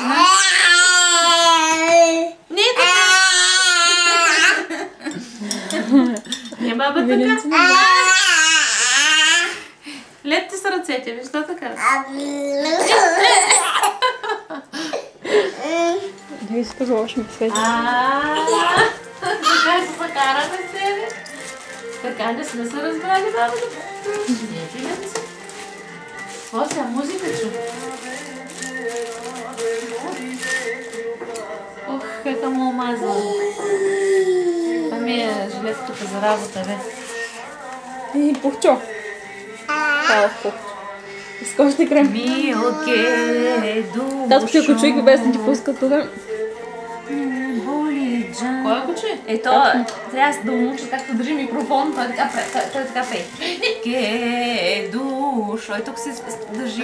тишина. Не е така. Не, баба, така. Лепте са ръцете, виж, що така? Да ви скажу, още ми свети. Така се закараме с тебе. Така не сме се разбрали, баба. Не, ти не си. Какво сега, музика чу? Ох, кака му омазала. Това ми е жилетката за работа, бе. И пухчо. Това е пухчо. Искаш ли крем? Милке, душо. Татко ти ако човек без да ти пуска тук. Кой е куче? Ето, трябва да науча както държи микрофон, той така пее. Ке, душо. И тук се държи